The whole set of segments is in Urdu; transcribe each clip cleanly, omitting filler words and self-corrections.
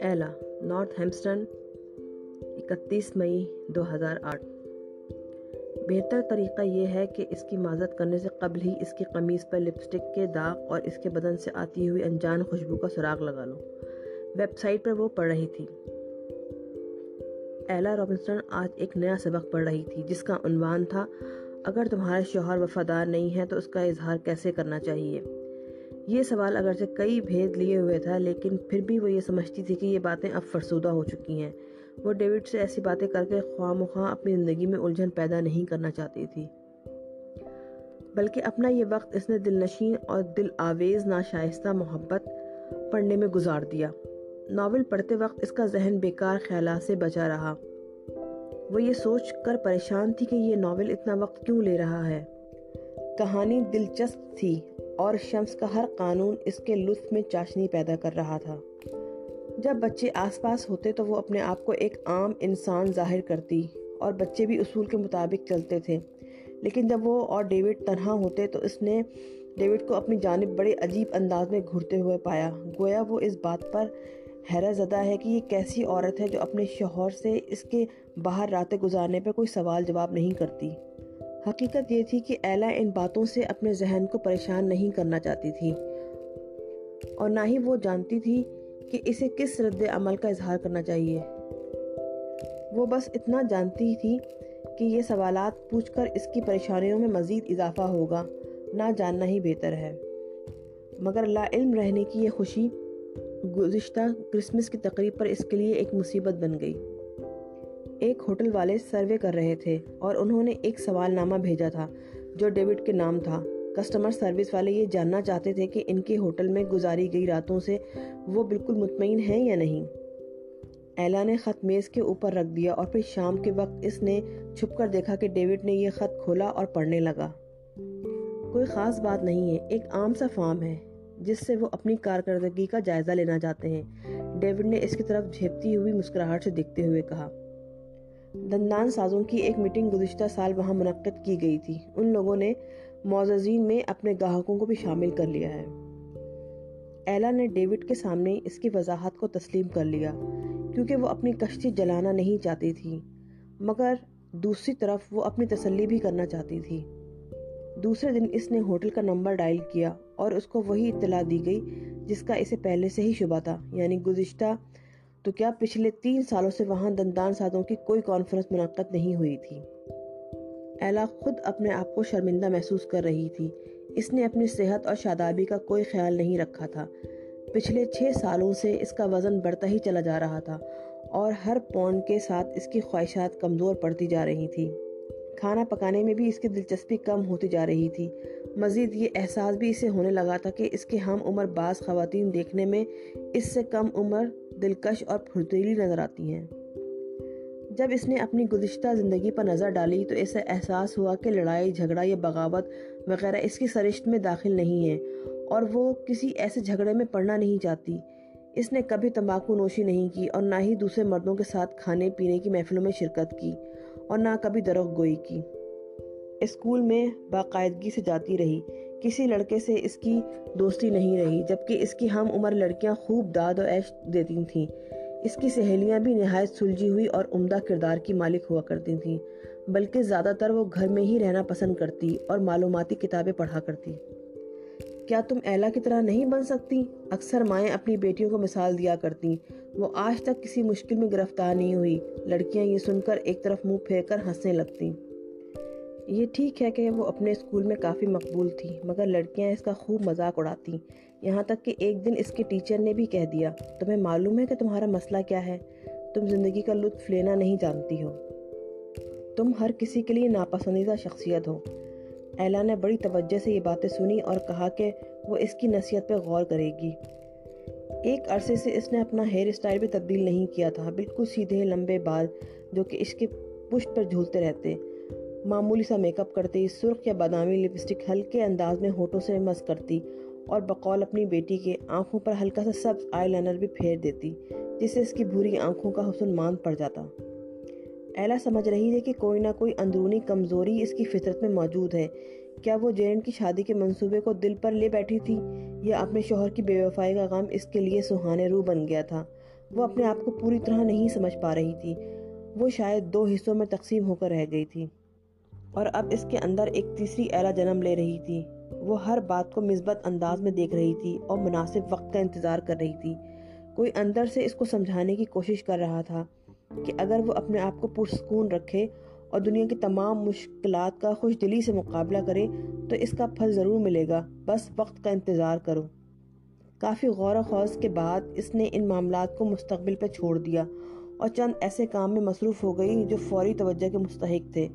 ایلا، نارتھ ہیمپسٹن، 31 مئی 2008۔ بہتر طریقہ یہ ہے کہ اس کی معذرت کرنے سے قبل ہی اس کی قمیص پر لپسٹک کے داغ اور اس کے بدن سے آتی ہوئی انجان خوشبو کا سراغ لگا لو۔ ویب سائٹ پر وہ پڑھ رہی تھی۔ ایلا رابنسن آج ایک نیا سبق پڑھ رہی تھی جس کا عنوان تھا اگر تمہارا شوہر وفادار نہیں ہے تو اس کا اظہار کیسے کرنا چاہیے۔ یہ سوال اگرچہ کئی بھید لیے ہوئے تھا لیکن پھر بھی وہ یہ سمجھتی تھی کہ یہ باتیں اب فرسودہ ہو چکی ہیں۔ وہ ڈیوڈ سے ایسی باتیں کر کے خواہ مخواہ اپنی زندگی میں الجھن پیدا نہیں کرنا چاہتی تھی، بلکہ اپنا یہ وقت اس نے دل نشین اور دل آویز ناشائستہ محبت پڑھنے میں گزار دیا۔ ناول پڑھتے وقت اس کا ذہن بیکار خیالات سے بچا رہا۔ وہ یہ سوچ کر پریشان تھی کہ یہ ناول اتنا وقت کیوں لے رہا ہے۔ کہانی دلچسپ تھی اور شمس کا ہر قانون اس کے لطف میں چاشنی پیدا کر رہا تھا۔ جب بچے آس پاس ہوتے تو وہ اپنے آپ کو ایک عام انسان ظاہر کرتی اور بچے بھی اصول کے مطابق چلتے تھے، لیکن جب وہ اور ڈیوڈ تنہا ہوتے تو اس نے ڈیوڈ کو اپنی جانب بڑے عجیب انداز میں گھورتے ہوئے پایا، گویا وہ اس بات پر حیرت زدہ ہے کہ یہ کیسی عورت ہے جو اپنے شوہر سے اس کے باہر راتیں گزارنے پہ کوئی سوال جواب نہیں کرتی۔ حقیقت یہ تھی کہ ایلا ان باتوں سے اپنے ذہن کو پریشان نہیں کرنا چاہتی تھی اور نہ ہی وہ جانتی تھی کہ اسے کس رد عمل کا اظہار کرنا چاہیے۔ وہ بس اتنا جانتی تھی کہ یہ سوالات پوچھ کر اس کی پریشانیوں میں مزید اضافہ ہوگا، نہ جاننا ہی بہتر ہے۔ مگر لا علم رہنے کی یہ خوشی گزشتہ کرسمس کی تقریب پر اس کے لیے ایک مصیبت بن گئی۔ ایک ہوٹل والے سروے کر رہے تھے اور انہوں نے ایک سوال نامہ بھیجا تھا جو ڈیوڈ کے نام تھا۔ کسٹمر سروس والے یہ جاننا چاہتے تھے کہ ان کے ہوٹل میں گزاری گئی راتوں سے وہ بالکل مطمئن ہیں یا نہیں۔ ایلا نے خط میز کے اوپر رکھ دیا اور پھر شام کے وقت اس نے چھپ کر دیکھا کہ ڈیوڈ نے یہ خط کھولا اور پڑھنے لگا۔ کوئی خاص بات نہیں ہے، ایک عام سا فارم ہے جس سے وہ اپنی کارکردگی کا جائزہ لینا چاہتے ہیں، ڈیوڈ نے اس کی طرف جھیپتی ہوئی مسکراہٹ سے دیکھتے ہوئے کہا۔ دندان سازوں کی ایک میٹنگ گزشتہ سال وہاں منعقد کی گئی تھی۔ ان لوگوں نے معززین میں اپنے گاہکوں کو بھی شامل کر لیا ہے۔ ایلا نے ڈیوڈ کے سامنے اس کی وضاحت کو تسلیم کر لیا کیونکہ وہ اپنی کشتی جلانا نہیں چاہتی تھی، مگر دوسری طرف وہ اپنی تسلی بھی کرنا چاہتی تھی۔ دوسرے دن اس نے ہوٹل کا نمبر ڈائل کیا اور اس کو وہی اطلاع دی گئی جس کا اسے پہلے سے ہی شبہ تھا، یعنی گزشتہ تو کیا پچھلے 3 سالوں سے وہاں دندان سازوں کی کوئی کانفرنس منعقد نہیں ہوئی تھی۔ ایلا خود اپنے آپ کو شرمندہ محسوس کر رہی تھی۔ اس نے اپنی صحت اور شادابی کا کوئی خیال نہیں رکھا تھا۔ پچھلے 6 سالوں سے اس کا وزن بڑھتا ہی چلا جا رہا تھا اور ہر پاؤنڈ کے ساتھ اس کی خواہشات کمزور پڑتی جا رہی تھی۔ کھانا پکانے میں بھی اس کی دلچسپی کم ہوتی جا رہی تھی۔ مزید یہ احساس بھی اسے ہونے لگا تھا کہ اس کے ہم عمر بعض خواتین دیکھنے میں اس سے کم عمر، دلکش اور پھرتیلی نظر آتی ہیں۔ جب اس نے اپنی گزشتہ زندگی پر نظر ڈالی تو اسے احساس ہوا کہ لڑائی جھگڑا یا بغاوت وغیرہ اس کی سرشت میں داخل نہیں ہے اور وہ کسی ایسے جھگڑے میں پڑنا نہیں چاہتی۔ اس نے کبھی تمباکو نوشی نہیں کی اور نہ ہی دوسرے مردوں کے ساتھ کھانے پینے کی محفلوں میں شرکت کی اور نہ کبھی درخت گوئی کی۔ اسکول میں باقاعدگی سے جاتی رہی، کسی لڑکے سے اس کی دوستی نہیں رہی، جبکہ اس کی ہم عمر لڑکیاں خوب داد و عیش دیتی تھیں۔ اس کی سہیلیاں بھی نہایت سلجھی ہوئی اور عمدہ کردار کی مالک ہوا کرتی تھیں، بلکہ زیادہ تر وہ گھر میں ہی رہنا پسند کرتی اور معلوماتی کتابیں پڑھا کرتی۔ کیا تم ایلا کی طرح نہیں بن سکتی؟ اکثر مائیں اپنی بیٹیوں کو مثال دیا کرتی۔ وہ آج تک کسی مشکل میں گرفتار نہیں ہوئی۔ لڑکیاں یہ سن کر ایک طرف منہ پھیر کر ہنسنے لگتی۔ یہ ٹھیک ہے کہ وہ اپنے اسکول میں کافی مقبول تھی، مگر لڑکیاں اس کا خوب مذاق اڑاتی، یہاں تک کہ ایک دن اس کے ٹیچر نے بھی کہہ دیا، تمہیں معلوم ہے کہ تمہارا مسئلہ کیا ہے؟ تم زندگی کا لطف لینا نہیں جانتی ہو۔ تم ہر کسی کے لیے ناپسندیدہ شخصیت ہو۔ ایلا نے بڑی توجہ سے یہ باتیں سنی اور کہا کہ وہ اس کی نصیحت پہ غور کرے گی۔ ایک عرصے سے اس نے اپنا ہیئر اسٹائل بھی تبدیل نہیں کیا تھا، بالکل سیدھے لمبے بال جو کہ اس کے پشت پر جھولتے رہتے، معمولی سا میک اپ کرتی، سرخ یا بادامی لپسٹک ہلکے انداز میں ہونٹوں سے مس کرتی اور بقول اپنی بیٹی کے آنکھوں پر ہلکا سا سبز آئی لائنر بھی پھیر دیتی جس سے اس کی بھوری آنکھوں کا حسن ماند پڑ جاتا۔ ایلا سمجھ رہی ہے کہ کوئی نہ کوئی اندرونی کمزوری اس کی فطرت میں موجود ہے۔ کیا وہ جیرن کی شادی کے منصوبے کو دل پر لے بیٹھی تھی یا اپنے شوہر کی بے وفائی کا غم اس کے لیے سہانے روح بن گیا تھا؟ وہ اپنے آپ کو پوری طرح نہیں سمجھ پا رہی تھی، وہ شاید 2 حصوں میں تقسیم ہو کر رہ گئی تھی، اور اب اس کے اندر ایک تیسری ایرا جنم لے رہی تھی۔ وہ ہر بات کو مثبت انداز میں دیکھ رہی تھی اور مناسب وقت کا انتظار کر رہی تھی۔ کوئی اندر سے اس کو سمجھانے کی کوشش کر رہا تھا کہ اگر وہ اپنے آپ کو پرسکون رکھے اور دنیا کی تمام مشکلات کا خوش دلی سے مقابلہ کرے تو اس کا پھل ضرور ملے گا، بس وقت کا انتظار کرو۔ کافی غور و خوض کے بعد اس نے ان معاملات کو مستقبل پہ چھوڑ دیا اور چند ایسے کام میں مصروف ہو گئی جو فوری توجہ کے مستحق تھے۔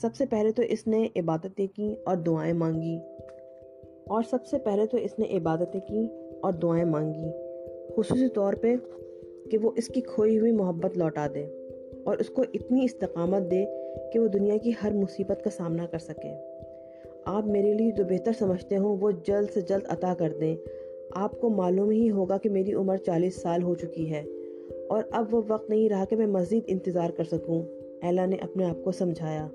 سب سے پہلے تو اس نے عبادتیں کی اور دعائیں مانگی، خصوصی طور پہ کہ وہ اس کی کھوئی ہوئی محبت لوٹا دے اور اس کو اتنی استقامت دے کہ وہ دنیا کی ہر مصیبت کا سامنا کر سکے۔ آپ میرے لیے جو بہتر سمجھتے ہوں وہ جلد سے جلد عطا کر دیں۔ آپ کو معلوم ہی ہوگا کہ میری عمر 40 سال ہو چکی ہے اور اب وہ وقت نہیں رہا کہ میں مزید انتظار کر سکوں، ایلا نے اپنے آپ کو سمجھایا۔